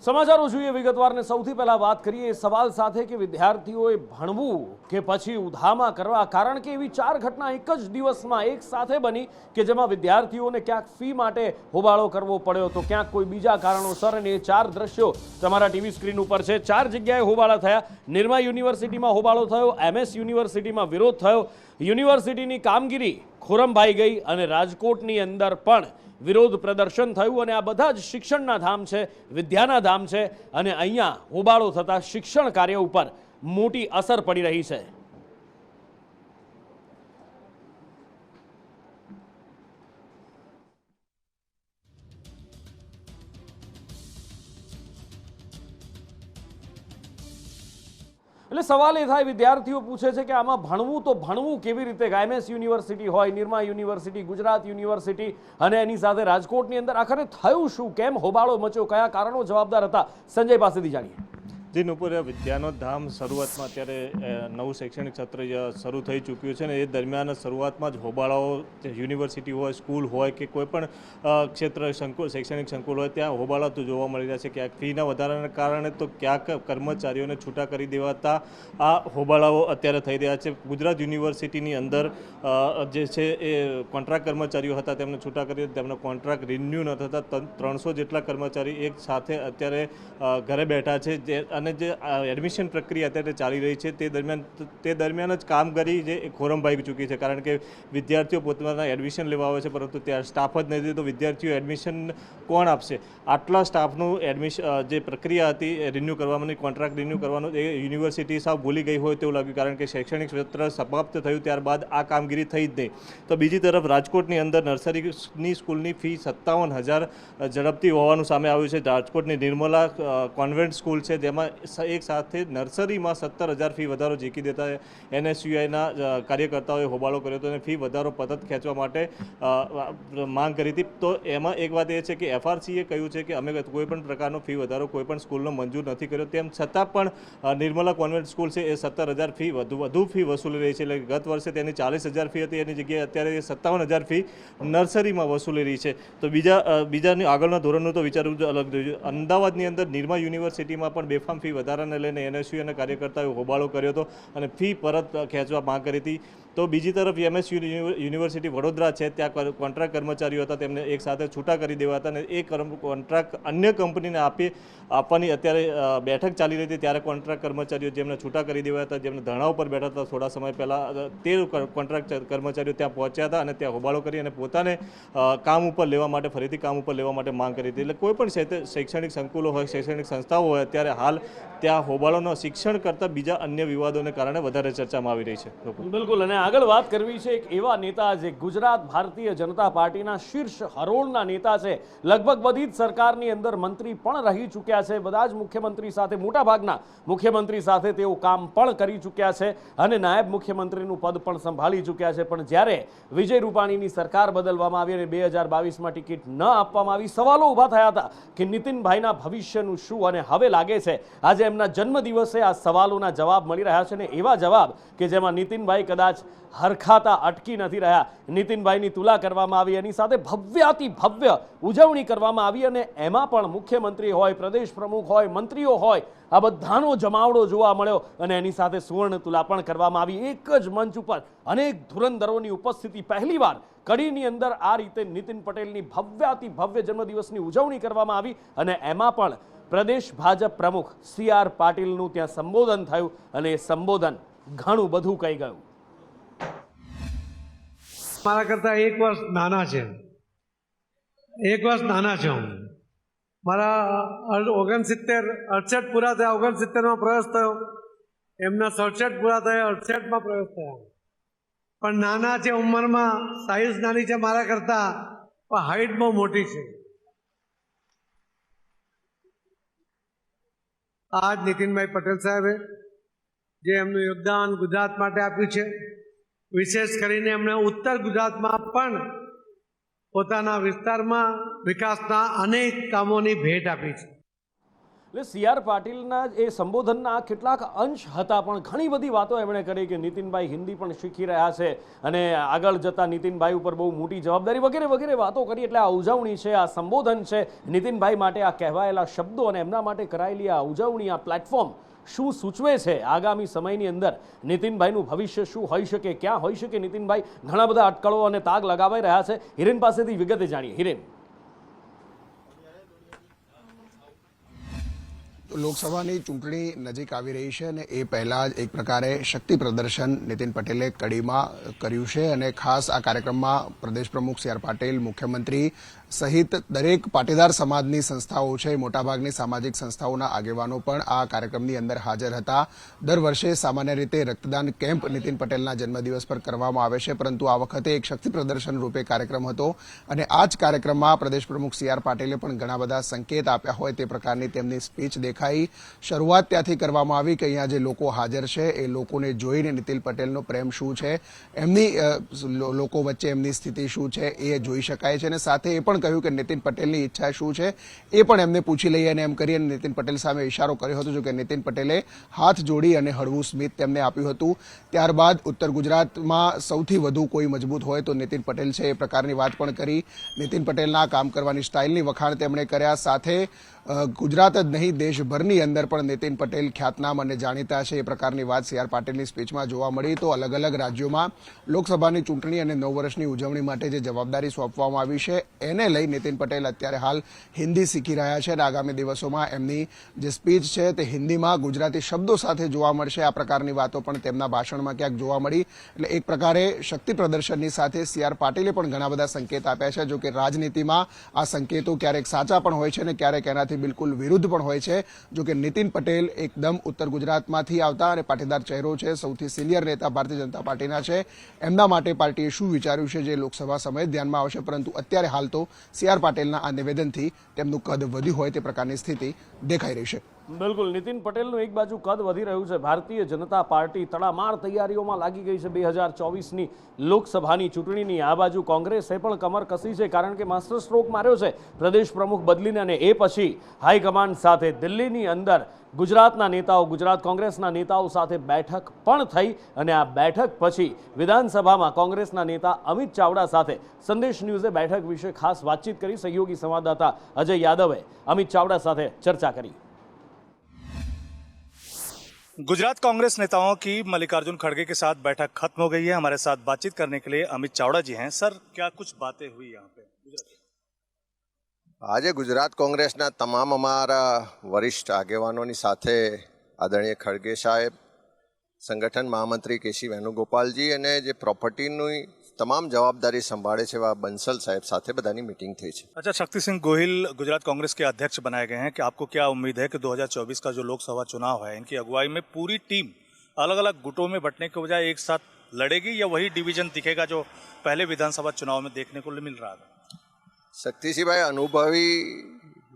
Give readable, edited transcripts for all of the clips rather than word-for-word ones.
સમાચારો જોઈએ વિગતવાર ને સૌથી પહેલા વાત કરીએ એ સવાલ સાથે કે વિદ્યાર્થીઓએ ભણવું કે પછી ઉધામા કરવા, કારણ કે એવી ચાર ઘટના એક જ દિવસમાં એક સાથે બની કે જેમાં વિદ્યાર્થીઓને ક્યાંક ફી માટે હોબાળો કરવો પડ્યો તો ક્યાંક કોઈ બીજા કારણોસર, અને એ ચાર દ્રશ્યો તમારા ટીવી સ્ક્રીન ઉપર છે। ચાર જગ્યાએ હોબાળા થયા। નિરમા યુનિવર્સિટીમાં હોબાળો થયો, MS યુનિવર્સિટીમાં વિરોધ થયો, યુનિવર્સિટીની કામગીરી ખોરંભાઈ ગઈ અને રાજકોટની અંદર પણ વિરોધ પ્રદર્શન થયું। અને આ બધા જ શિક્ષણના ધામ છે, વિદ્યાના ધામ છે, અને અહીંયા હોબાળો થતા શિક્ષણ કાર્ય ઉપર મોટી અસર પડી રહી છે। એટલે સવાલ એ થાય, વિદ્યાર્થીઓ પૂછે છે કે આમાં ભણવું તો ભણવું કેવી રીતે? MS યુનિવર્સિટી હોય, નિરમા યુનિવર્સિટી, ગુજરાત યુનિવર્સિટી અને એની સાથે રાજકોટની અંદર આખરે થયું શું? કેમ હોબાળો મચ્યો? કયા કારણો જવાબદાર હતા? સંજય પાસેથી જાણીએ। જી નુપુર, વિદ્યાનો ધામ શરૂઆતમાં અત્યારે નવું શૈક્ષણિક સત્ર શરૂ થઈ ચૂક્યું છે ને એ દરમિયાન શરૂઆતમાં જ હોબાળાઓ, યુનિવર્સિટી હોય, સ્કૂલ હોય કે કોઈ પણ ક્ષેત્ર શૈક્ષણિક સંકુલ હોય ત્યાં હોબાળા તો જોવા મળી રહ્યા છે। ક્યાંક ફીના વધારાના કારણે તો ક્યાંક કર્મચારીઓને છૂટા કરી દેવાતા આ હોબાળાઓ અત્યારે થઈ રહ્યા છે। ગુજરાત યુનિવર્સિટીની અંદર જે છે એ કોન્ટ્રાક્ટ કર્મચારીઓ હતા તેમને છૂટા કરી, તેમનો કોન્ટ્રાક્ટ રિન્યુ ન થતા 300 જેટલા કર્મચારી એક સાથે અત્યારે ઘરે બેઠા છે। અને જે એડમિશન પ્રક્રિયા અત્યારે ચાલી રહી છે તે દરમિયાન જ કામગીરી જે ખોરંભાઈ ચૂકી છે, કારણ કે વિદ્યાર્થીઓ પોતાના એડમિશન લેવા આવે છે પરંતુ ત્યાં સ્ટાફ જ નથી, તો વિદ્યાર્થીઓ એડમિશન કોણ આપશે? આટલા સ્ટાફનું એડમિશન જે પ્રક્રિયા હતી રિન્યૂ કરવાની, કોન્ટ્રાક્ટ રિન્યૂ કરવાનું, એ યુનિવર્સિટી સાવ ભૂલી ગઈ હોય તેવું લાગ્યું, કારણ કે શૈક્ષણિક સત્ર સમાપ્ત થયું ત્યારબાદ આ કામગીરી થઈ જ નહીં। તો બીજી તરફ રાજકોટની અંદર નર્સરીની સ્કૂલની ફી 57,000 ઝડપથી હોવાનું સામે આવ્યું છે। રાજકોટની નિર્મલા કોન્વેન્ટ સ્કૂલ છે જેમાં એક સાથે નર્સરીમાં 17,000 ફી વધારો ઝીકી દેતા NSUIના કાર્યકર્તાઓએ હોબાળો કર્યો હતો અને ફી વધારો પરત ખેંચવા માટે માંગ કરી હતી। તો એમાં એક વાત એ છે કે FRCએ કહ્યું છે કે અમે કોઈ પણ પ્રકારનો ફી વધારો કોઈ પણ સ્કૂલનો મંજૂર નથી કર્યો, તેમ છતાં પણ નિર્મલા કોન્વેન્ટ સ્કૂલ છે એ 17,000 ફી વધુ ફી વસૂલી રહી છે। એટલે ગત વર્ષે તેની 40,000 ફી હતી, એની જગ્યાએ અત્યારે 57,000 ફી નર્સરીમાં વસૂલી રહી છે। તો બીજાની આગળના ધોરણનું તો વિચારવું અલગ રહ્યું। અમદાવાદની અંદર નિરમા યુનિવર્સિટીમાં પણ બેફામ ફી વધારાને લઈને NSUના કાર્યકર્તાઓએ હોબાળો કર્યો હતો અને ફી પરત ખેંચવા માંગ કરી હતી। તો બીજી તરફ MS યુનિવર્સિટી વડોદરા છે, ત્યાં કોન્ટ્રાક્ટ કર્મચારીઓ હતા તેમને એક સાથે છૂટા કરી દેવા હતા અને એ કોન્ટ્રાક્ટ અન્ય કંપનીને આપવાની અત્યારે બેઠક ચાલી રહી હતી, ત્યારે કોન્ટ્રાક્ટ કર્મચારીઓ જેમને છૂટા કરી દેવા હતા, જેમને ધરણા ઉપર બેઠા હતા થોડા સમય પહેલાં, તે કોન્ટ્રાક્ટ કર્મચારીઓ ત્યાં પહોંચ્યા હતા અને ત્યાં હોબાળો કરી અને પોતાને કામ ઉપર લેવા માટે, ફરીથી કામ ઉપર લેવા માટે માંગ કરી હતી। એટલે કોઈ પણ શૈક્ષણિક સંકુલો હોય, શૈક્ષણિક સંસ્થાઓ હોય, અત્યારે હાલ ત્યાં હોબાળોનો શિક્ષણ કરતાં બીજા અન્ય વિવાદોને કારણે વધારે ચર્ચામાં આવી રહી છે। બિલકુલ, અને આગળ વાત કરવી છે એક એવા નેતા જે ગુજરાત ભારતીય જનતા પાર્ટીના શીર્ષ હરોળના નેતા છે, લગભગ બધી જ સરકારની અંદર મંત્રી પણ રહી ચૂક્યા છે, બધા જ મુખ્યમંત્રી સાથે, મોટાભાગના મુખ્યમંત્રી સાથે તેઓ કામ પણ કરી ચૂક્યા છે અને નાયબ મુખ્યમંત્રીનું પદ પણ સંભાળી ચૂક્યા છે। પણ જ્યારે વિજય રૂપાણીની સરકાર બદલવામાં આવી અને 2022માં ટિકિટ ન આપવામાં આવી, સવાલો ઊભા થયા હતા કે નીતિનભાઈના ભવિષ્યનું શું? અને હવે લાગે છે આજે એમના જન્મદિવસે આ સવાલોના જવાબ મળી રહ્યા છે, ને એવા જવાબ કે જેમાં નીતિનભાઈ કદાચ હરખાતા અટકી નથી રહ્યા। નીતિનભાઈની તુલા કરવામાં આવી, એની સાથે ભવ્યાતિ ભવ્ય ઉજવણી કરવામાં આવી અને એમાં પણ મુખ્યમંત્રી હોય, પ્રદેશ પ્રમુખ હોય, મંત્રીઓ હોય, આ બધાનો જમાવડો જોવા મળ્યો અને એની સાથે સુવર્ણ તુલા પણ કરવામાં આવી। એક જ મંચ ઉપર અનેક ધુરંધરોની ઉપસ્થિતિ, પહેલીવાર કડીની અંદર આ રીતે નીતિન પટેલની ભવ્યાતિ ભવ્ય જન્મદિવસની ઉજવણી કરવામાં આવી અને એમાં પણ પ્રદેશ ભાજપ પ્રમુખ CR પાટીલનું ત્યાં સંબોધન થયું અને એ સંબોધન ઘણું બધું કહી ગયું। મારા કરતા 1 વર્ષ નાના છે, 1 વર્ષ નાના છે હું। મારા 68 પૂરા થયા, 69માં પ્રવેશ થયો, એમના 67 પૂરા થયા, 68માં પ્રવેશ થયા। પણ નાના છે ઉંમરમાં, સાઇઝ નાની છે મારા કરતા, પણ હાઈટ બહુ મોટી છે। આજ નીતિનભાઈ પટેલ સાહેબે જે એમનું યોગદાન ગુજરાત માટે આપ્યું છે, વિશેષ કરીને એમણે ઉત્તર ગુજરાતમાં પણ પોતાના વિસ્તારમાં વિકાસના અનેક કામોની ભેટ આપી છે। એટલે સી.આર. પાટીલના એ સંબોધનના કેટલાક અંશ હતા, પણ ઘણી બધી વાતો એમણે કરી કે નીતિનભાઈ હિન્દી પણ શીખી રહ્યા છે અને આગળ જતાં નીતિનભાઈ ઉપર બહુ મોટી જવાબદારી વગેરે વગેરે વાતો કરી. એટલે આ ઉજવણી છે, આ સંબોધન છે, નીતિનભાઈ માટે આ કહેવાયેલા શબ્દો અને એમના માટે કરાયેલી આ ઉજવણી, આ પ્લેટફોર્મ શું સૂચવે છે આગામી સમયની અંદર નીતિનભાઈનું ભવિષ્ય શું હોઈ શકે, ક્યાં હોઈ શકે નીતિનભાઈ? ઘણા બધા અટકળો અને તાગ લગાવાઈ રહ્યા છે. હિરેન પાસેથી વિગતે જાણીએ. હિરેન, લોકસભાની ચૂંટણી નજીક આવી રહી છે અને એ પહેલાં જ એક પ્રકારે શક્તિ પ્રદર્શન નીતિન પટેલે કડીમાં કર્યું છે અને ખાસ આ કાર્યક્રમમાં પ્રદેશ પ્રમુખ સી.આર. પાટીલ, મુખ્યમંત્રી સહિત દરેક પાટીદાર સમાજની સંસ્થાઓ છે, મોટાભાગની સામાજિક સંસ્થાઓના આગેવાનો પણ આ કાર્યક્રમની અંદર હાજર હતા. દર વર્ષે સામાન્ય રીતે રક્તદાન કેમ્પ નીતિન પટેલના જન્મદિવસ પર કરવામાં આવે છે, પરંતુ આ વખતે એક શક્તિ પ્રદર્શન રૂપે કાર્યક્રમ હતો અને આ જ કાર્યક્રમમાં પ્રદેશ પ્રમુખ સી.આર. પાટીલે પણ ઘણા બધા સંકેત આપ્યા હોય તે પ્રકારની તેમની સ્પીચ દેખાઈ. શરૂઆત ત્યાંથી કરવામાં આવી કે અહીંયા જે લોકો હાજર છે એ લોકોને જોઈને નીતિન પટેલનો પ્રેમ શું છે, એમની લોકો વચ્ચે એમની સ્થિતિ શું છે એ જોઈ શકાય છે અને સાથે એ પણ કહ્યું કે નીતિન પટેલની ઈચ્છા શું છે એ પણ એમને પૂછી લઈએ અને એમ કરી અને નીતિન પટેલ સામે ઇશારો કર્યો હતો. જો કે નીતિન પટેલે હાથ જોડી અને હળવું સ્મિત તેમને આપ્યું હતું. ત્યારબાદ ઉત્તર ગુજરાતમાં સૌથી વધુ કોઈ મજબૂત હોય તો નીતિન પટેલ છે એ પ્રકારની વાત પણ કરી. નીતિન પટેલના કામ કરવાની સ્ટાઇલની વખાણ તેમણે કર્યા. સાથે ગુજરાત જ નહીં દેશભરની અંદર પણ નીતિન પટેલ ખ્યાતનામ અને જાણીતા છે એ પ્રકારની વાત સી.આર. પાટીલની સ્પીચમાં જોવા મળી. તો અલગ અલગ રાજ્યોમાં લોકસભાની ચૂંટણી અને 9 વર્ષની ઉજવણી માટે જે જવાબદારી સોંપવામાં આવી છે એને લઈ નીતિન પટેલ અત્યારે હાલ હિન્દી શીખી રહ્યા છે અને આગામી દિવસોમાં એમની જે સ્પીચ છે તે હિન્દીમાં ગુજરાતી શબ્દો સાથે જોવા મળશે. આ પ્રકારની વાતો પણ તેમના ભાષણમાં ક્યાંક જોવા મળી. એટલે એક પ્રકારે શક્તિ પ્રદર્શનની સાથે સી.આર. પાટીલે પણ ઘણા બધા સંકેત આપ્યા છે. જો કે રાજનીતિમાં આ સંકેતો ક્યારેક સાચા પણ હોય છે અને ક્યારેક એનાથી બિલકુલ વિરુદ્ધ પણ હોય છે. જો કે નીતિન પટેલ એકદમ ઉત્તર ગુજરાતમાંથી આવતા અને પાટીદાર ચહેરો છે, સૌથી સિનિયર નેતા ભારતીય જનતા પાર્ટીના છે, એમના માટે પાર્ટીએ શું વિચાર્યું છે જે લોકસભા સમયે ધ્યાનમાં આવશે. પરંતુ અત્યારે હાલ તો સી.આર. પાટીલના આ નિવેદનથી તેમનું કદ વધ્યું હોય તે પ્રકારની સ્થિતિ દેખાઈ રહી છે. બિલકુલ, નીતિન પટેલનું એક બાજુ કદ વધી રહ્યું છે. ભારતીય જનતા પાર્ટી તડામાર તૈયારીઓમાં લાગી ગઈ છે 2024ની લોકસભાની ચૂંટણીની. આ બાજુ કોંગ્રેસે પણ કમર કસી છે, કારણ કે માસ્ટર સ્ટ્રોક માર્યો છે પ્રદેશ પ્રમુખ બદલીને અને એ પછી હાઈકમાન્ડ સાથે દિલ્હીની અંદર ગુજરાતના નેતાઓ, ગુજરાત કોંગ્રેસના નેતાઓ સાથે બેઠક પણ થઈ અને આ બેઠક પછી વિધાનસભામાં કોંગ્રેસના નેતા અમિત ચાવડા સાથે સંદેશ ન્યૂઝે બેઠક વિશે ખાસ વાતચીત કરી. સહયોગી સંવાદદાતા અજય યાદવે અમિત ચાવડા સાથે ચર્ચા કરી. गुजरात कांग्रेस नेताओं की मल्लिकार्जुन खड़गे के साथ बैठक खत्म हो गई है. हमारे साथ बातचीत करने के लिए अमित चावड़ा जी हैं. सर, क्या कुछ बातें हुई यहाँ पे? આજે ગુજરાત કોંગ્રેસના તમામ અમારા વરિષ્ઠ આગેવાનોની સાથે આદરણીય ખડગે સાહેબ, સંગઠન મહામંત્રી કેસી વેણુગોપાલજી અને જે પ્રોપર્ટીની તમામ જવાબદારી સંભાળે છે એવા બંસલ સાહેબ સાથે બધાની મીટિંગ થઈ છે. अच्छा, शक्ति सिंह गोहिल गुजरात कांग्रेस के अध्यक्ष बनाए गए हैं कि आपको क्या उम्मीद है कि 2024 का जो लोकसभा चुनाव है, इनकी अगुवाई में पूरी टीम अलग अलग गुटों में बंटने के बजाय एक साथ लड़ेगी या वही डिवीजन दिखेगा जो पहले विधानसभा चुनाव में देखने को मिल रहा था? શક્તિસિંહભાઈ અનુભવી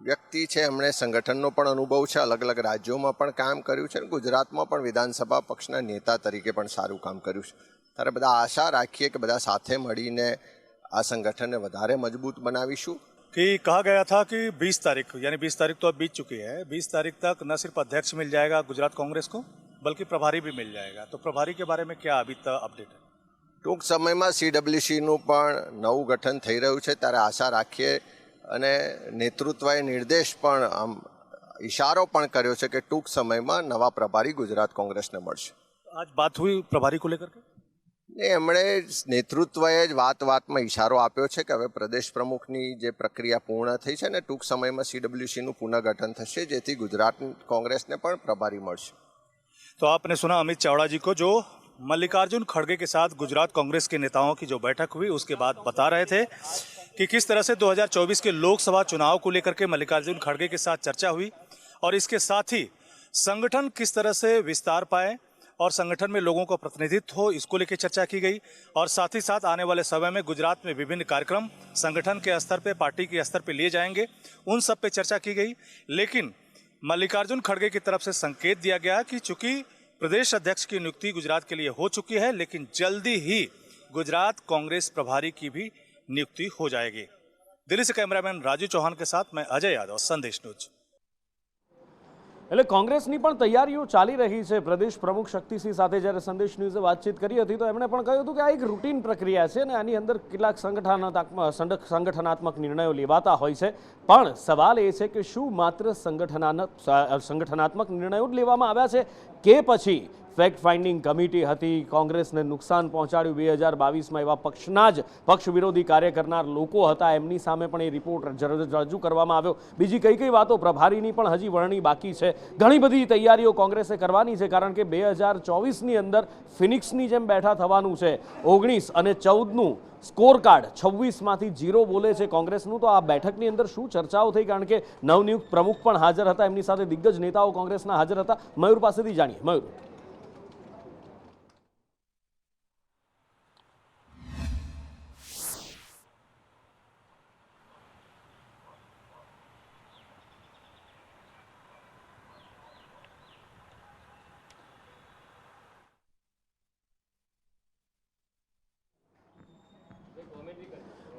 વ્યક્તિ છે, એમણે સંગઠનનો પણ અનુભવ છે, અલગ અલગ રાજ્યોમાં પણ કામ કર્યું છે અને ગુજરાતમાં પણ વિધાનસભા પક્ષના નેતા તરીકે પણ સારું કામ કર્યું છે. ત્યારે બધા આશા રાખીએ કે બધા સાથે મળીને આ સંગઠનને વધારે મજબૂત બનાવીશું. कि कहा गया था कि 20 तारीख यानी 20 तारीख तो अब बीत चुकी है, 20 तारीख तक न सिर्फ अध्यक्ष मिल जाएगा गुजरात कांग्रेस को बल्कि प्रभारी भी मिल जाएगा. तो प्रभारी के बारे में क्या अभी तक अपडेट है? ટૂંક સમયમાં CWCનું પણ નવું ગઠન થઈ રહ્યું છે, ત્યારે આશા રાખીએ અને નેતૃત્વએ નિર્દેશ પણ ઇશારો પણ કર્યો છે કે ટૂંક સમયમાં નવા પ્રભારી ગુજરાત કોંગ્રેસને મળશે. आज बात हुई प्रभारी को लेकर के? ને એમણે નેતૃત્વએ જ વાતમાં ઇશારો આપ્યો છે કે હવે પ્રદેશ પ્રમુખની જે પ્રક્રિયા પૂર્ણ થઈ છે ને ટૂંક સમયમાં CWCનું પુનઃગઠન થશે, જેથી ગુજરાત કોંગ્રેસને પણ પ્રભારી મળશે. तो आपने सुना अमित चावड़ा जी को, जो मल्लिकार्जुन खड़गे के साथ गुजरात कांग्रेस के नेताओं की जो बैठक हुई उसके बाद बता रहे थे कि किस तरह से 2024 के लोकसभा चुनाव को लेकर के मल्लिकार्जुन खड़गे के साथ चर्चा हुई और इसके साथ ही संगठन किस तरह से विस्तार पाए और संगठन में लोगों का प्रतिनिधित्व हो, इसको लेकर चर्चा की गई. और साथ ही साथ आने वाले समय में गुजरात में विभिन्न कार्यक्रम संगठन के स्तर पे, पार्टी के स्तर पे लिए जाएंगे, उन सब पे चर्चा की गई. लेकिन मल्लिकार्जुन खड़गे की तरफ से संकेत दिया गया कि चूंकि प्रदेश अध्यक्ष की नियुक्ति गुजरात के लिए हो चुकी है, लेकिन जल्दी ही गुजरात कांग्रेस प्रभारी की भी नियुक्ति हो जाएगी. दिल्ली से कैमरामैन राजू चौहान के साथ मैं अजय यादव, संदेश न्यूज. એટલે કોંગ્રેસની પણ તૈયારીઓ ચાલી રહી છે. પ્રદેશ પ્રમુખ શક્તિસિંહ સાથે જ્યારે સંદેશ ન્યૂઝે વાતચીત કરી હતી તો એમણે પણ કહ્યું હતું કે આ એક રૂટીન પ્રક્રિયા છે અને આની અંદર કેટલાક સંગઠનાત્મક નિર્ણયો લેવાતા હોય છે. પણ સવાલ એ છે કે શું માત્ર સંગઠનાત્મક નિર્ણયો જ લેવામાં આવ્યા છે કે પછી ફેક્ટ ફાઇન્ડિંગ કમિટી હતી, કોંગ્રેસને નુકસાન પહોંચાડ્યું 2022માં એવા પક્ષના જ પક્ષ વિરોધી કાર્ય કરનાર લોકો હતા, એમની સામે પણ એ રિપોર્ટ રજૂ કરવામાં આવ્યો. બીજી કઈ કઈ વાતો પ્રભારીની પણ હજી વરણી બાકી છે. ઘણી બધી તૈયારીઓ કોંગ્રેસે કરવાની છે કારણ કે 2024ની અંદર ફિનિક્સની જેમ બેઠા થવાનું છે. 19 અને 14નું સ્કોર કાર્ડ 26માંથી 0 બોલે છે કોંગ્રેસનું. તો આ બેઠકની અંદર શું ચર્ચાઓ થઈ કારણ કે નવનિયુક્ત પ્રમુખ પણ હાજર હતા, એમની સાથે દિગ્ગજ નેતાઓ કોંગ્રેસના હાજર હતા. મયુર પાસેથી જાણીએ. મયુર,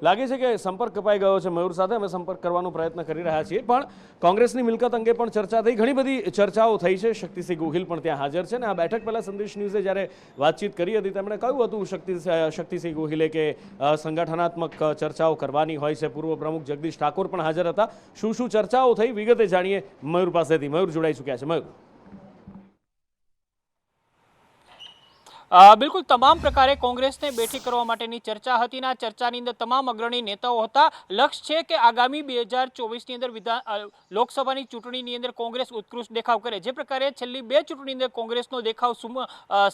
લાગે છે કે સંપર્ક કપાઈ ગયો છે મયુર સાથે. અમે સંપર્ક કરવાનો પ્રયત્ન કરી રહ્યા છીએ. પણ કોંગ્રેસની મિલકત અંગે પણ ચર્ચા થઈ, ઘણી બધી ચર્ચાઓ થઈ છે. શક્તિસિંહ ગોહિલ પણ ત્યાં હાજર છે અને આ બેઠક પહેલા સંદેશ ન્યૂઝે જ્યારે વાતચીત કરી હતી તેમણે કહ્યું હતું શક્તિસિંહ ગોહિલે કે સંગઠનાત્મક ચર્ચાઓ કરવાની હોય છે. પૂર્વ પ્રમુખ જગદીશ ઠાકોર પણ હાજર હતા. શું શું ચર્ચાઓ થઈ વિગતે જાણીએ મયુર પાસેથી. મયુર જોડાઈ ચૂક્યા છે. મયુર, બિલકુલ તમામ પ્રકારે કોંગ્રેસને બેઠી કરવા માટેની ચર્ચા હતી અને આ ચર્ચાની અંદર તમામ અગ્રણી નેતાઓ હતા. લક્ષ્ય છે કે આગામી 2024ની અંદર લોકસભાની ચૂંટણીની અંદર કોંગ્રેસ ઉત્કૃષ્ટ દેખાવ કરે. જે પ્રકારે છેલ્લી 2 ચૂંટણીની અંદર કોંગ્રેસનો દેખાવ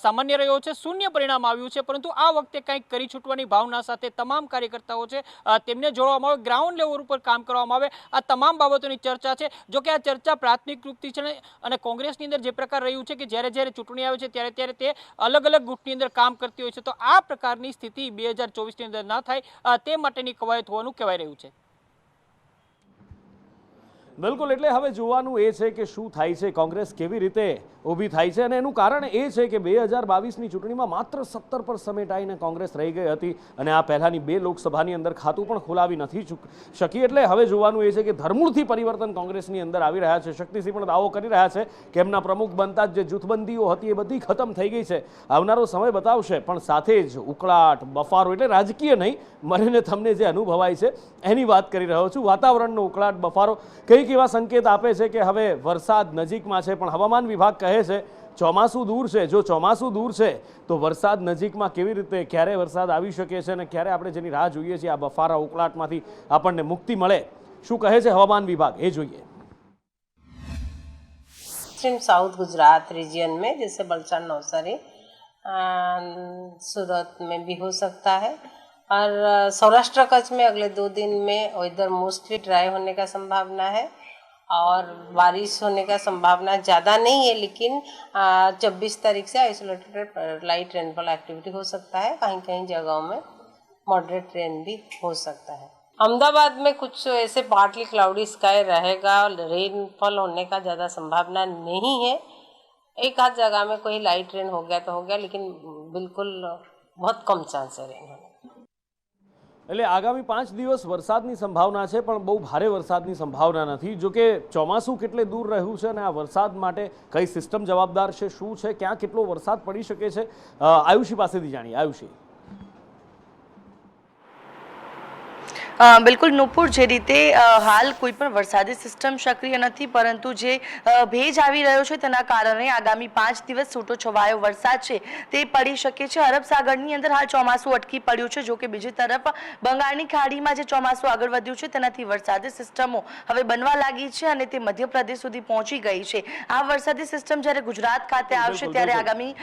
સામાન્ય રહ્યો છે, શૂન્ય પરિણામ આવ્યું છે, પરંતુ આ વખતે કંઈક કરી છૂટવાની ભાવના સાથે તમામ કાર્યકર્તાઓ છે તેમને જોડવામાં આવે, ગ્રાઉન્ડ લેવલ ઉપર કામ કરવામાં આવે. આ તમામ બાબતોની ચર્ચા છે. જો કે આ ચર્ચા પ્રાથમિક રૂપથી છે અને કોંગ્રેસની અંદર જે પ્રકાર રહ્યું છે કે જ્યારે ચૂંટણી આવે છે ત્યારે તે અલગ અલગ ગુટની અંદર કામ કરતી હોય છે. તો આ પ્રકારની સ્થિતિ 2024ની અંદર ના થાય તે માટેની કવાયત હોવાનું કહેવાઈ રહ્યું છે. બિલકુલ, એટલે હવે જોવાનું એ છે કે શું થાય છે, કોંગ્રેસ કેવી રીતે ઊભી થાય છે. અને એનું કારણ એ છે કે 2022ની ચૂંટણીમાં માત્ર 17 પર સમેટાઈને કોંગ્રેસ રહી ગઈ હતી અને આ પહેલાની 2 લોકસભાની અંદર ખાતું પણ ખોલાવી નથી શકી. એટલે હવે જોવાનું એ છે કે ધરમૂળથી પરિવર્તન કોંગ્રેસની અંદર આવી રહ્યા છે. શક્તિસિંહ પણ દાવો કરી રહ્યા છે કે એમના પ્રમુખ બનતા જ જે જૂથબંધીઓ હતી એ બધી ખતમ થઈ ગઈ છે. આવનારો સમય બતાવશે. પણ સાથે જ ઉકળાટ, બફારો, એટલે રાજકીય નહીં, મને તમને જે અનુભવાય છે એની વાત કરી રહ્યો છું. વાતાવરણનો ઉકળાટ, બફારો કંઈક એવા સંકેત આપે છે કે હવે વરસાદ નજીકમાં છે. પણ હવામાન વિભાગ કહે છે ચોમાસું દૂર છે. જો ચોમાસું દૂર છે તો વરસાદ નજીકમાં કેવી રીતે, ક્યારે વરસાદ આવી શકે છે અને ક્યારે આપણે જેની રાહ જોઈએ છીએ આ બફારા ઉકળાટમાંથી આપણને મુક્તિ મળે, શું કહે છે હવામાન વિભાગ એ જોઈએ. साउथ गुजरात रीजन में जैसे वलसाड, नवसारी, सूरत में भी हो सकता है और सौराष्ट्र कच्छ में अगले 2 दिन में वेदर मोस्टली ड्राई होने का संभावना है और बारिश होने का संभावना ज़्यादा नहीं है, लेकिन 26 तारीख से आइसोलेटेड लाइट रेनफॉल एक्टिविटी हो सकता है. कहीं कहीं जगहों में मॉडरेट रेन भी हो सकता है. अहमदाबाद में कुछ ऐसे पार्टली क्लाउडी स्काई रहेगा, रेनफॉल होने का ज़्यादा संभावना नहीं है. एक आध जगह में कोई लाइट रेन हो गया तो हो गया, लेकिन बिल्कुल बहुत कम चांस है रेन होने. એટલે આગામી 5 દિવસ વરસાદની સંભાવના છે પણ બહુ ભારે વરસાદની સંભાવના નથી. જો કે ચોમાસું કેટલે દૂર રહ્યું છે અને આ વરસાદ માટે કઈ સિસ્ટમ જવાબદાર છે, શું છે, ક્યાં કેટલો વરસાદ પડી શકે છે, આયુષી પાસેથી જાણીએ. આયુષી, બિલકુલ નુપુર, જે રીતે હાલ કોઈ પણ વરસાદી સિસ્ટમ સક્રિય નથી, પરંતુ જે ભેજ આવી રહ્યો છે તેના કારણે આગામી 5 દિવસ છૂટો છવાયો વરસાદ છે તે પડી શકે છે. અરબ સાગરની અંદર હાલ ચોમાસું અટકી પડ્યું છે. જો કે બીજી તરફ બંગાળની ખાડીમાં જે ચોમાસું આગળ વધ્યું છે તેનાથી વરસાદી સિસ્ટમો હવે બનવા લાગી છે અને તે મધ્યપ્રદેશ સુધી પહોંચી ગઈ છે. આ વરસાદી સિસ્ટમ જ્યારે ગુજરાત ખાતે આવશે ત્યારે આગામી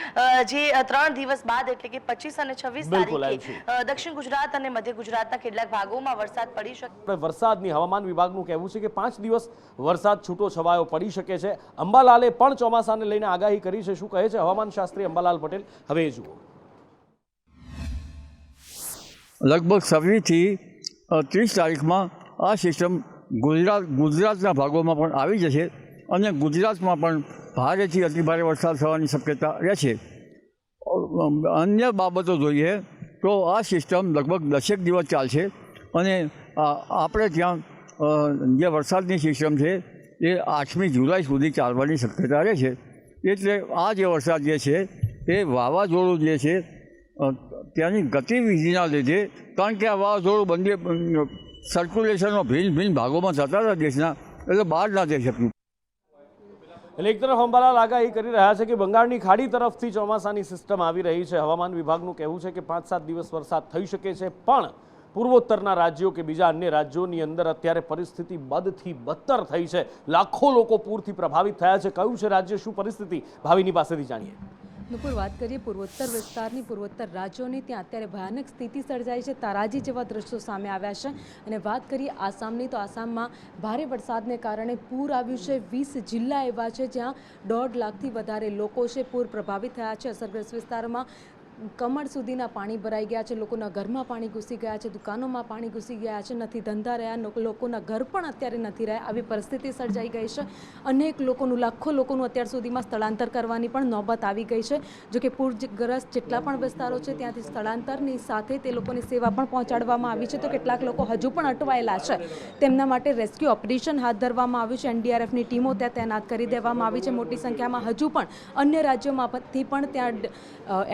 જે 3 દિવસ બાદ એટલે કે 25 અને 26 તારીખે દક્ષિણ ગુજરાત અને મધ્ય ગુજરાતના કેટલાક ભાગોમાં વરસાદ પડી શકે. વરસાદની હવામાન વિભાગનું કહેવું છે કે 5 દિવસ વરસાદ છૂટો છવાયો પડી શકે છે. અંબાલાલે પણ ચોમાસાને લઈને આગાહી કરી છે. શું કહે છે હવામાન શાસ્ત્રી અંબાલાલ પટેલ, હવે એ જુઓ. લગભગ 26થી 30 તારીખમાં આ સિસ્ટમ ગુજરાતના ભાગોમાં પણ આવી જશે અને ગુજરાતમાં પણ ભારેથી અતિભારે વરસાદ થવાની શક્યતા રહેશે. અન્ય બાબતો જોઈએ તો આ સિસ્ટમ લગભગ 10 દિવસ ચાલશે અને આપણે ત્યાં જે વરસાદની સિસ્ટમ છે એ 8મી જુલાઈ સુધી ચાલવાની શક્યતા રહે છે. એટલે આ જે વરસાદ જે છે એ વાવાઝોડું જે છે ત્યાંની ગતિવિધિના લીધે, કારણ કે આ વાવાઝોડું બંને સર્ક્યુલેશનનો ભિન્ન ભિન્ન ભાગોમાં થતા હતા દેશના, એટલે બહાર ના જઈ શક્યું. એટલે એક તરફ અંબાલાલ આગાહી કરી રહ્યા છે કે બંગાળની ખાડી તરફથી ચોમાસાની સિસ્ટમ આવી રહી છે. હવામાન વિભાગનું કહેવું છે કે 5-7 દિવસ વરસાદ થઈ શકે છે, પણ પૂર્વોત્તરના રાજ્યો કે બીજા અન્ય રાજ્યોની અંદર અત્યારે પરિસ્થિતિ બદથી બદતર થઈ છે. લાખો લોકો પૂરથી પ્રભાવિત થયા છે. કયું છે રાજ્ય, શું પરિસ્થિતિ, ભાવિની પાસેથી જાણીએ. નુપુર, વાત કરીએ પૂર્વોત્તર વિસ્તારની, પૂર્વોત્તર રાજ્યોની, ત્યાં અત્યારે ભયાનક સ્થિતિ સર્જાઈ છે. તારાજી જેવા દ્રશ્યો સામે આવ્યા છે. અને વાત કરીએ આસામની, તો આસામમાં ભારે વરસાદને કારણે પૂર આવ્યું છે. 20 જિલ્લા એવા છે જ્યાં 1.5 લાખથી વધારે લોકો છે પૂર પ્રભાવિત થયા છે. અસરગ્રસ્ત વિસ્તારમાં કમર સુધીના પાણી ભરાઈ ગયા છે. લોકોના ઘરમાં પાણી ઘૂસી ગયા છે, દુકાનોમાં પાણી ઘૂસી ગયા છે, નથી ધંધા રહ્યા, લોકોના ઘર પણ અત્યારે નથી રહ્યા, આવી પરિસ્થિતિ સર્જાઈ ગઈ છે. અનેક લોકોનું, લાખો લોકોનું અત્યાર સુધીમાં સ્થળાંતર કરવાની પણ નોબત આવી ગઈ છે. જો કે પૂરગ્રસ્ત જેટલા પણ વિસ્તારો છે ત્યાંથી સ્થળાંતરની સાથે તે લોકોની સેવા પણ પહોંચાડવામાં આવી છે. તો કેટલાક લોકો હજુ પણ અટવાયેલા છે, તેમના માટે રેસ્ક્યુ ઓપરેશન હાથ ધરવામાં આવ્યું છે. NDRFની ટીમો ત્યાં તૈનાત કરી દેવામાં આવી છે. મોટી સંખ્યામાં હજુ પણ અન્ય રાજ્યોમાંથી પણ ત્યાં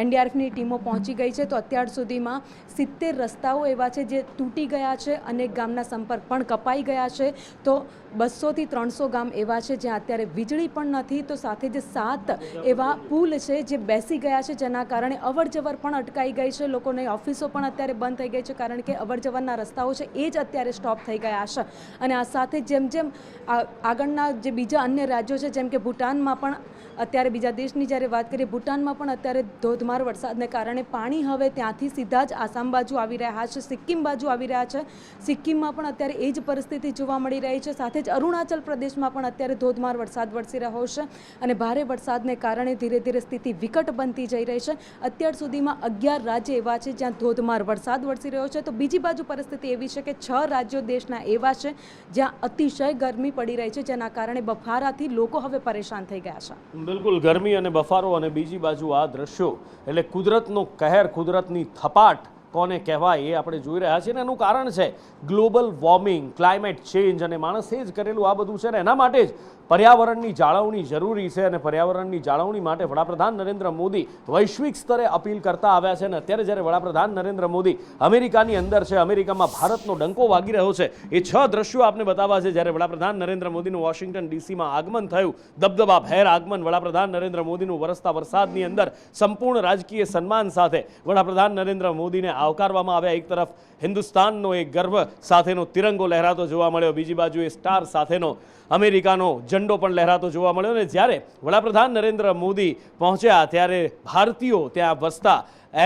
NDRFની ટીમો પહોંચી ગઈ છે. તો અત્યાર સુધીમાં 70 રસ્તાઓ એવા છે જે તૂટી ગયા છે. અનેક ગામના સંપર્ક પણ કપાઈ ગયા છે. તો 200 થી 300 ગામ એવા છે જ્યાં અત્યારે વીજળી પણ નથી. તો સાથે જે 7 એવા પુલ છે જે બેસી ગયા છે, જેના કારણે અવરજવર પણ અટકાઈ ગઈ છે. લોકોની ઓફિસો પણ અત્યારે બંધ થઈ ગઈ છે, કારણ કે અવરજવરના રસ્તાઓ છે એ જ અત્યારે સ્ટોપ થઈ ગયા છે. અને આ સાથે જેમ જેમ આગળના જે બીજા અન્ય રાજ્યો છે, જેમ કે ભૂટાનમાં પણ અત્યારે, બીજા દેશની જ્યારે વાત કરીએ, ભૂટાનમાં પણ અત્યારે ધોધમાર વરસાદને કારણે પાણી હવે ત્યાંથી સીધા જ આસામ બાજુ આવી રહ્યા છે, સિક્કિમ બાજુ આવી રહ્યા છે. સિક્કિમમાં પણ અત્યારે એ જ પરિસ્થિતિ જોવા મળી રહી છે. સાથે જ અરુણાચલ પ્રદેશમાં પણ અત્યારે ધોધમાર વરસાદ વરસી રહ્યો છે. અને ભારે વરસાદને કારણે ધીરે ધીરે સ્થિતિ વિકટ બનતી જઈ રહી છે. અત્યાર સુધીમાં 11 રાજ્ય એવા છે જ્યાં ધોધમાર વરસાદ વરસી રહ્યો છે. તો બીજી બાજુ પરિસ્થિતિ એવી છે કે 6 રાજ્યો દેશના એવા છે જ્યાં અતિશય ગરમી પડી રહી છે, જેના કારણે બફારાથી લોકો હવે પરેશાન થઈ ગયા છે. બિલકુલ, ગરમી અને બફારો, અને બીજી બાજુ આ દ્રશ્યો, એટલે કુદરતનો કહેર, કુદરતની થપાટ કોને કહેવાય એ આપણે જોઈ રહ્યા છીએ. અને એનું કારણ છે ગ્લોબલ વોર્મિંગ, ક્લાઇમેટ ચેન્જ, અને માણસે જ કરેલું આ બધું છે ને. એના માટે જ પર્યાવરણની જાળવણી જરૂરી છે. અને પર્યાવરણની જાળવણી માટે વડાપ્રધાન નરેન્દ્ર મોદી વૈશ્વિક સ્તરે અપીલ કરતા આવ્યા છે. અને અત્યારે જ્યારે વડાપ્રધાન નરેન્દ્ર મોદી અમેરિકાની અંદર છે, અમેરિકામાં ભારતનો ડંકો વાગી રહ્યો છે, એ 6 દ્રશ્યો આપને બતાવવા છે. જ્યારે વડાપ્રધાન નરેન્દ્ર મોદીનું વોશિંગ્ટન ડીસીમાં આગમન થયું, દબદબાભેર આગમન, વડાપ્રધાન નરેન્દ્ર મોદીનું વરસતા વરસાદની અંદર સંપૂર્ણ રાજકીય સન્માન સાથે વડાપ્રધાન નરેન્દ્ર મોદીને આવકારવામાં આવ્યા. એક તરફ હિન્દુસ્તાનનો એક ગર્વ સાથેનો તિરંગો લહેરાતો જોવા મળ્યો, બીજી બાજુ એ સ્ટાર સાથેનો અમેરિકાનો ઝંડો પણ લહેરાતો જોવા મળ્યો. અને જ્યારે વડાપ્રધાન નરેન્દ્ર મોદી પહોંચ્યા ત્યારે ભારતીયો, ત્યાં વસતા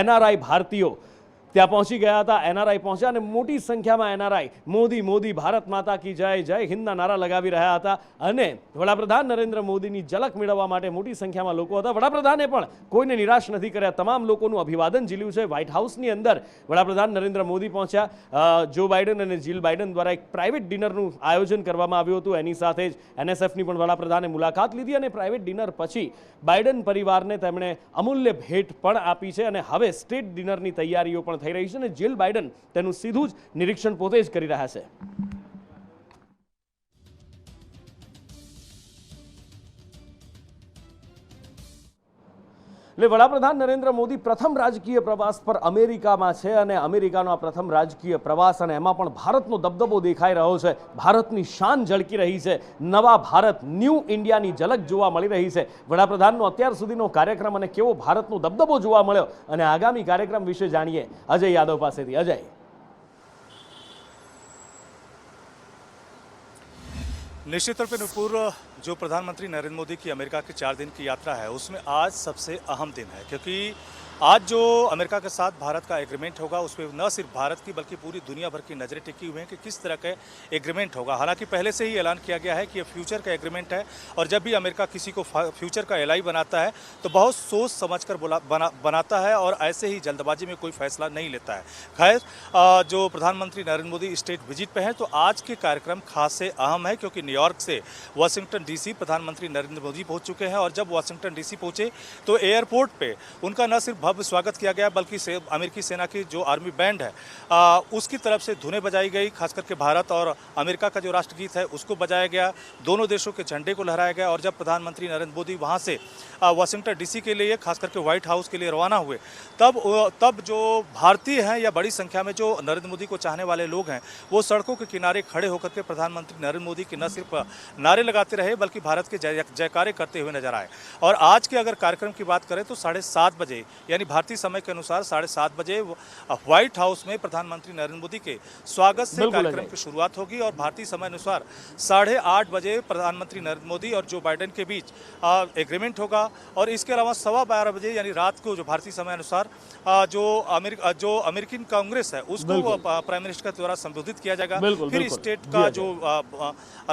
NRI ભારતીયો ત્યાં પહોંચી ગયા હતા. NRI પહોંચ્યા અને મોટી સંખ્યામાં NRI મોદી મોદી, ભારત માતા કી જય, જય હિન્દના નારા લગાવી રહ્યા હતા. અને વડાપ્રધાન નરેન્દ્ર મોદીની ઝલક મેળવવા માટે મોટી સંખ્યામાં લોકો હતા. વડાપ્રધાને પણ કોઈને નિરાશ નથી કર્યા, તમામ લોકોનું અભિવાદન ઝીલ્યું છે. વ્હાઇટ હાઉસની અંદર વડાપ્રધાન નરેન્દ્ર મોદી પહોંચ્યા. જો બાઇડન અને જીલ બાઇડન દ્વારા એક પ્રાઇવેટ ડિનરનું આયોજન કરવામાં આવ્યું હતું. એની સાથે જ NSFની પણ વડાપ્રધાને મુલાકાત લીધી. અને પ્રાઇવેટ ડિનર પછી બાઇડન પરિવારને તેમણે અમૂલ્ય ભેટ પણ આપી છે. અને હવે સ્ટેટ ડિનરની તૈયારીઓ પણ થઈ રહી છે. અને જીલ બાઇડન તેનું સીધું જ નિરીક્ષણ પોતે જ કરી રહ્યા છે. એટલે વડાપ્રધાન નરેન્દ્ર મોદી પ્રથમ રાજકીય પ્રવાસ પર અમેરિકામાં છે. અને અમેરિકાનો આ પ્રથમ રાજકીય પ્રવાસ, અને એમાં પણ ભારતનો દબદબો દેખાઈ રહ્યો છે, ભારતની શાન ઝળકી રહી છે, નવા ભારત, ન્યૂ ઇન્ડિયાની ઝલક જોવા મળી રહી છે. વડાપ્રધાનનો અત્યાર સુધીનો કાર્યક્રમ અને કેવો ભારતનો દબદબો જોવા મળ્યો, અને આગામી કાર્યક્રમ વિશે જાણીએ અજય યાદવ પાસેથી. અજય, निश्चित तौर पे नुपुर, जो प्रधानमंत्री नरेंद्र मोदी की अमेरिका की 4 दिन की यात्रा है उसमें आज सबसे अहम दिन है, क्योंकि आज जो अमेरिका के साथ भारत का एग्रीमेंट होगा उसमें न सिर्फ भारत की बल्कि पूरी दुनिया भर की नज़रें टिकी हुई हैं कि किस तरह का एग्रीमेंट होगा। हालांकि पहले से ही ऐलान किया गया है कि ये फ्यूचर का एग्रीमेंट है, और जब भी अमेरिका किसी को फ्यूचर का LI बनाता है तो बहुत सोच समझकर बनाता है, और ऐसे ही जल्दबाजी में कोई फैसला नहीं लेता है। खैर, जो प्रधानमंत्री नरेंद्र मोदी स्टेट विजिट पे हैं, तो आज के कार्यक्रम खास से अहम है, क्योंकि न्यूयॉर्क से वाशिंगटन डीसी प्रधानमंत्री नरेंद्र मोदी पहुंच चुके हैं और जब वाशिंगटन डीसी पहुंचे तो एयरपोर्ट पे उनका न सिर्फ भव्य स्वागत किया गया बल्कि अमेरिकी सेना की जो आर्मी बैंड है उसकी तरफ से धुनें बजाई गई। खास करके भारत और अमेरिका का जो राष्ट्रगीत है उसको बजाया गया, दोनों देशों के झंडे को लहराया गया। और जब प्रधानमंत्री नरेंद्र मोदी वहाँ से वाशिंगटन डीसी के लिए खास करके व्हाइट हाउस के लिए रवाना हुए तब जो भारतीय हैं या बड़ी संख्या में जो नरेंद्र मोदी को चाहने वाले लोग हैं वो सड़कों के किनारे खड़े होकर के प्रधानमंत्री नरेंद्र मोदी के न सिर्फ नारे लगाते रहे बल्कि भारत के जयकारे करते हुए नजर आए। और आज के अगर कार्यक्रम की बात करें तो 7:30 बजे यानी भारतीय समय के अनुसार 7:30 बजे व्हाइट हाउस में प्रधानमंत्री नरेंद्र मोदी के स्वागत से कार्यक्रम की शुरुआत होगी और भारतीय समय अनुसार 8:30 बजे प्रधानमंत्री नरेंद्र मोदी और जो बाइडेन के बीच एग्रीमेंट होगा। और इसके अलावा 12:15 बजे यानी रात को जो भारतीय समय अनुसार जो अमेरिकन कांग्रेस है उसको प्राइम मिनिस्टर के द्वारा संबोधित किया जाएगा। फिर स्टेट का जो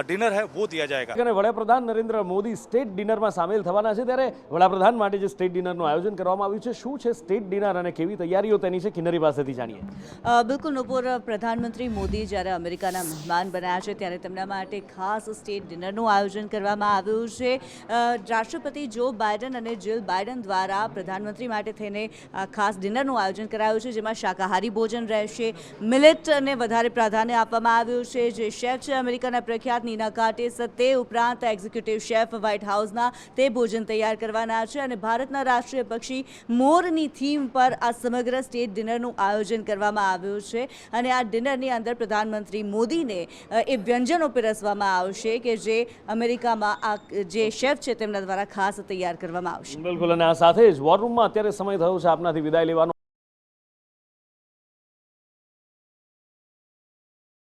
डिनर है वो दिया जाएगा। વડાપ્રધાન નરેન્દ્ર મોદી સ્ટેટ ડિનરમાં સામેલ થવાના છે ત્યારે વડાપ્રધાન માટે જે સ્ટેટ ડિનરનું આયોજન કરવામાં આવ્યું છે શું છે સ્ટેટ ડિનર અને કેવી તૈયારીઓ તેની છે કિન્નરી પાસેથી જાણીએ। બિલકુલ નુપુર, પ્રધાનમંત્રી મોદી જ્યારે અમેરિકાના મહેમાન બન્યા છે ત્યારે તેમના માટે ખાસ સ્ટેટ ડિનરનું આયોજન કરવામાં આવ્યું છે। રાષ્ટ્રપતિ જો બાઇડન અને જીલ બાઇડન દ્વારા પ્રધાનમંત્રી માટે થઈને ખાસ ડિનરનું આયોજન કરાયું છે જેમાં શાકાહારી ભોજન રહેશે, મિલેટને વધારે પ્રાધાન્ય આપવામાં આવ્યું છે। જે શેફ છે અમેરિકાના પ્રખ્યાત નીના કાર્ટેસ, તે ઉપરાંત એક્ઝિક્યુટિવ શેફ વ્હાઇટ હાઉસના તે ભોજન તૈયાર કરવાના છે અને ભારતના રાષ્ટ્રીય પક્ષી મોરની થીમ પર આ સમગ્ર સ્ટેટ ડિનરનું આયોજન કરવામાં આવ્યું છે અને આ ડિનરની અંદર પ્રધાનમંત્રી મોદીને એ વ્યંજનો પીરસવામાં આવશે કે જે અમેરિકામાં આ જે શેફ છે તેમના દ્વારા ખાસ તૈયાર કરવામાં આવશે। બિલકુલ, અને આ સાથે જ વોર રૂમમાં અત્યારે સમય થયો છે આપનાથી વિદાય લેવાનો।